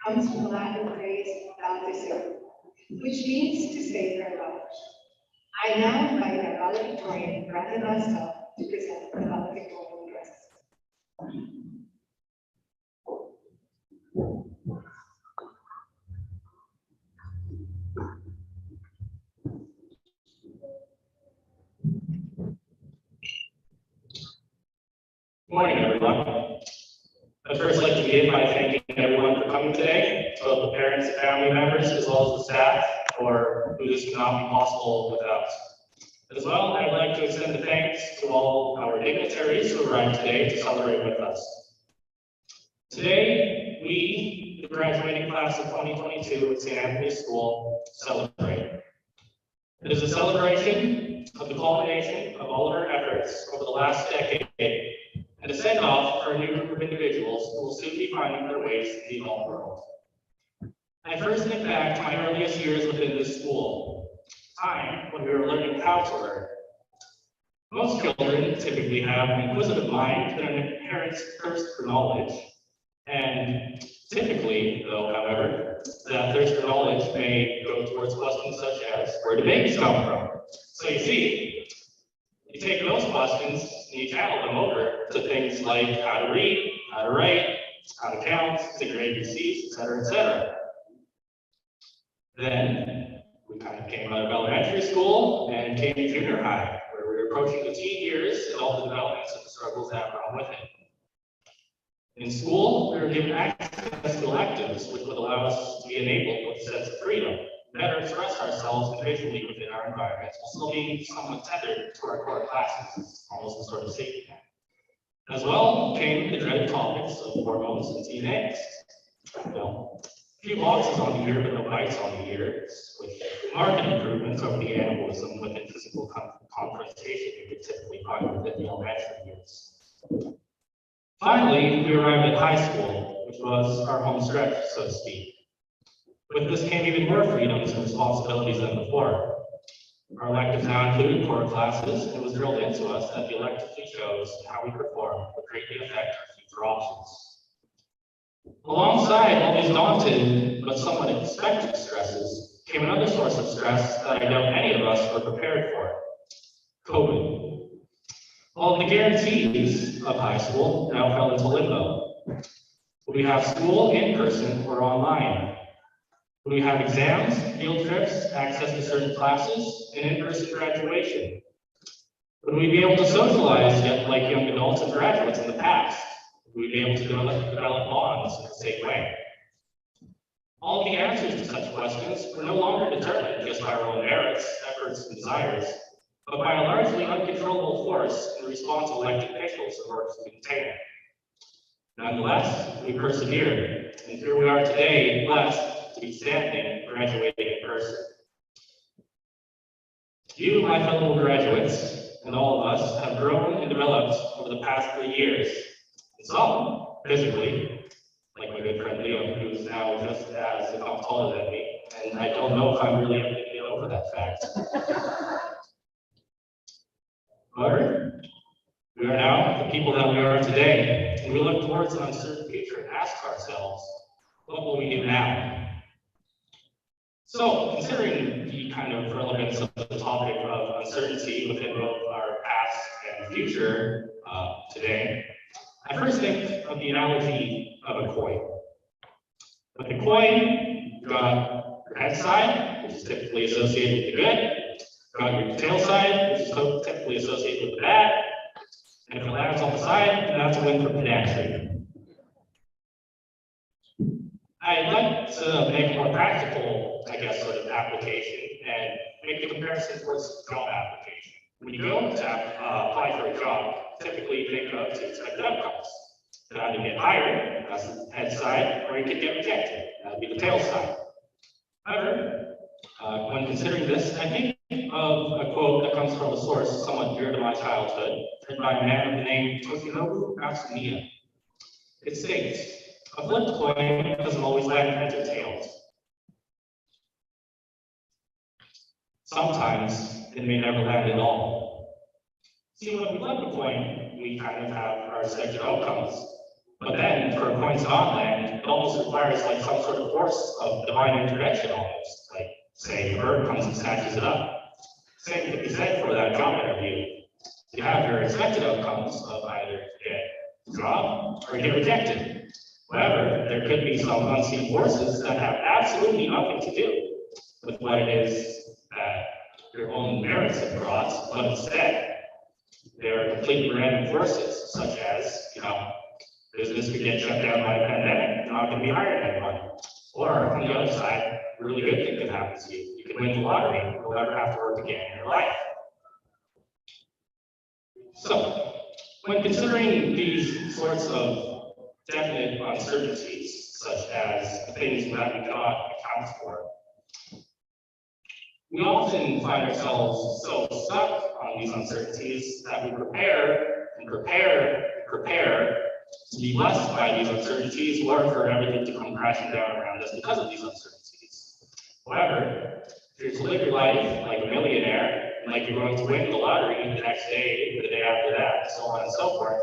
comes from the Latin phrase valedictorian, which means to say farewell. I now invite our valedictorian, Brandon Lastell, to present the valedictorian address. Good morning, everyone. I'd first like to begin by thanking everyone for coming today, both the parents and family members, as well as the staff, for who this cannot be possible without. As well, I'd like to extend a thanks to all our dignitaries who arrived today to celebrate with us. Today, we, the graduating class of 2022 at St. Anthony's School, celebrate. It is a celebration of the culmination of all of our efforts over the last decade, and a send-off for a new group of individuals who will soon be finding their ways in the adult world. I first think back to my earliest years within this school, time when we were learning how to learn. Most children typically have an inquisitive mind and an inherent thirst for knowledge. And typically, though, however, that thirst for knowledge may go towards questions such as, where do babies come from? So you see, you take those questions and you channel them over to things like how to read, how to write, how to count, to your ABCs, etc., etc. Then we kind of came out of elementary school and came to junior high, where we were approaching the teen years and all the developments and the struggles that come with it. In school, we were given access to electives, which would allow us to be enabled with a sense of freedom, better express ourselves individually within our environments, while still being somewhat tethered to our core classes, almost a sort of safety net. As well came the dreaded topics of hormones and teen angst. Well, a few boxes on the year, but no bites on the ears, with marked improvements over the animalism within physical confrontation you could typically find within the elementary years. Finally, we arrived at high school, which was our home stretch, so to speak. With this came even more freedoms and responsibilities than before. Our electives now included core classes, and it was drilled into us that the elective we chose and how we performed would greatly affect our future options. Alongside all these daunting but somewhat expected stresses came another source of stress that I doubt any of us were prepared for: COVID. All the guarantees of high school now fell into limbo. Would we have school in person or online? Would we have exams, field trips, access to certain classes, and in-person graduation? Would we be able to socialize yet like young adults and graduates in the past? Would we be able to develop bonds in the same way? All the answers to such questions were no longer determined just by our own merits, efforts, and desires, but by a largely uncontrollable force in response to elected officials who worked to contain it. Nonetheless, we persevered, and here we are today, blessed to be standing, graduating in person. You, my fellow graduates, and all of us have grown and developed over the past 3 years. And some, physically, like my good friend Leo, who's now just as, if not taller than me, and I don't know if I'm really ever going to get over that fact. However, we are now the people that we are today, and we look towards an uncertain future and ask ourselves, what will we do now? So, considering the kind of relevance of the topic of uncertainty within both our past and future today, I first think of the analogy of a coin. With a coin, you've got your head side, which is typically associated with the good. You've got your tail side, which is typically associated with the bad. And if it lands on the side, then that's a win for pedantry. I'd like to make a more practical, I guess, sort of application and make a comparison towards job application. When you go to apply for a job, typically you think of two expected outcomes. You can either get hired, that's the head side, or you can get rejected, that would be the tail side. However, when considering this, I think of a quote that comes from a source somewhat dear to my childhood, written by a man of the name Toshinobu Atsumiya. It states, a flipped coin doesn't always land heads or tails. Sometimes it may never land at all. See, when we flip a coin, we kind of have our expected outcomes. But then for coins on land, it almost requires like some sort of force of divine intervention almost. Like say a bird comes and snatches it up. Same could be said for that job interview. You have your expected outcomes of either get a job or get rejected. However, there could be some unseen forces that have absolutely nothing to do with what it is that your own merits have brought, but instead, they're completely random forces, such as, business could get shut down by a pandemic, you're not going to be hired anyone. Or on the other side, a really good thing could happen to you. You could win the lottery, you'll never have to work again in your life. So, when considering these sorts of definite uncertainties, such as things that we cannot account for, we often find ourselves so stuck on these uncertainties that we prepare and prepare and prepare to be blessed by these uncertainties or for everything to come crashing down around us because of these uncertainties. However, if you're to live your life like a millionaire, like you're going to win the lottery the next day, the day after that, so on and so forth,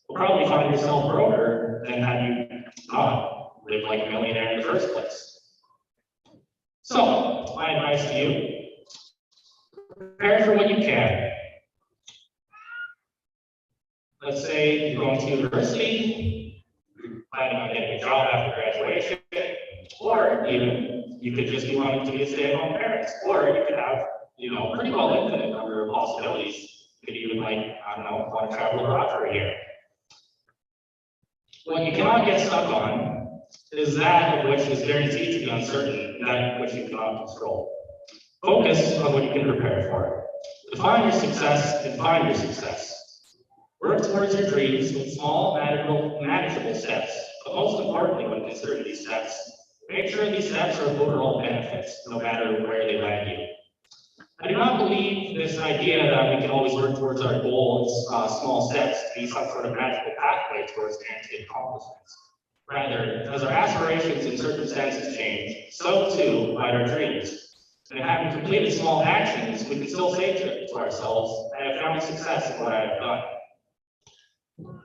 you'll probably find yourself broker than had you not lived like a millionaire in the first place. So, my advice to you, prepare for what you can. Let's say you're going to university, you're planning on getting a job after graduation, or even you could just be wanting to be a stay-at-home parent, or you could have, pretty well infinite number of possibilities. You could even want to travel abroad for a year. What you cannot get stuck on is that of which is guaranteed to be uncertain, and that which you cannot control. Focus on what you can prepare for. Define your success and find your success. Work towards your dreams with small, manageable steps, but most importantly, when considering these steps, make sure these steps are of overall benefits, no matter where they land you. I do not believe this idea that we can always work towards our goals, small steps, to be some sort of magical pathway towards guaranteed accomplishments. Rather, as our aspirations and circumstances change, so too might our dreams. And having completed small actions, we can still say to ourselves, I have found success in what I have done.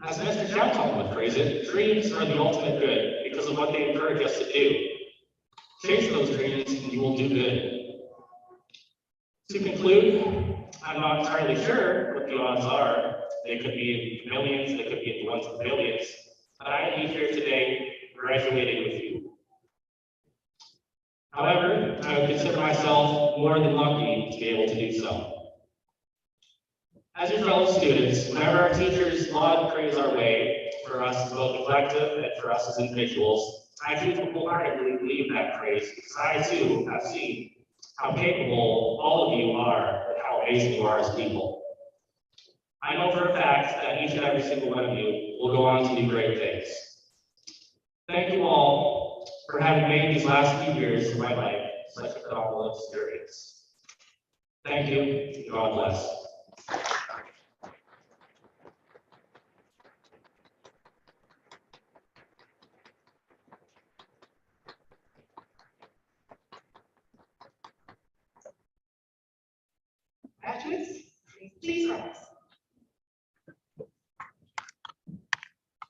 As Mr. Shelton would phrase it, dreams are the ultimate good because of what they encourage us to do. Chase those dreams and you will do good. To conclude, I'm not entirely sure what the odds are. They could be in millions, they could be in the ones of billions. But I am here today graduating with you. However, I would consider myself more than lucky to be able to do so. As your fellow students, whenever our teachers laud praise our way, for us as both a collective and for us as individuals, I do wholeheartedly believe that praise because I too have seen how capable all of you are and how amazing you are as people. I know for a fact that each and every single one of you will go on to do great things. Thank you all for having made these last few years of my life such a phenomenal experience. Thank you, and God bless. Graduates, please rise.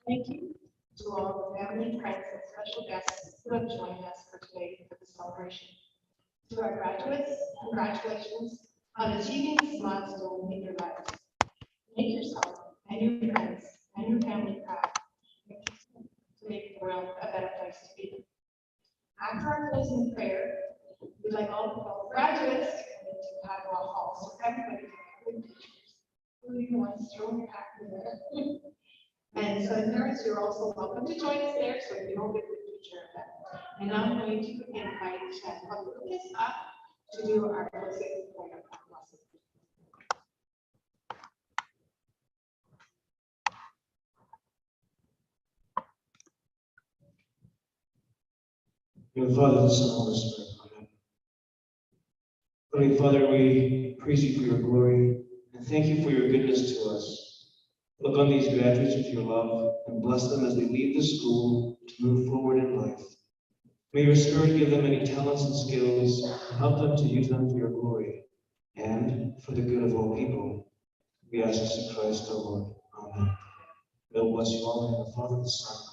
Thank you to all the family, friends, and special guests who have joined us for today for the celebration. To our graduates, congratulations on achieving this milestone in your lives. Make yourself and your friends and your family proud to make the world a better place to be. After our closing prayer, we'd like all the fellow graduates to have a hall so everybody can have good pictures. Who even wants to throw your hat in there? And so parents, you're also welcome to join us there so you don't get the picture of that. And now I'm going to invite Lucas up to do our closing prayer. In the Father, the Son, and the Holy Spirit. Amen. Holy Father, we praise you for your glory and thank you for your goodness to us. Look on these graduates with your love and bless them as they leave the school to move forward in life. May your Spirit give them many talents and skills and help them to use them for your glory and for the good of all people. We ask this in Christ our Lord. Amen. I will bless you all in the name of the Father, the Son,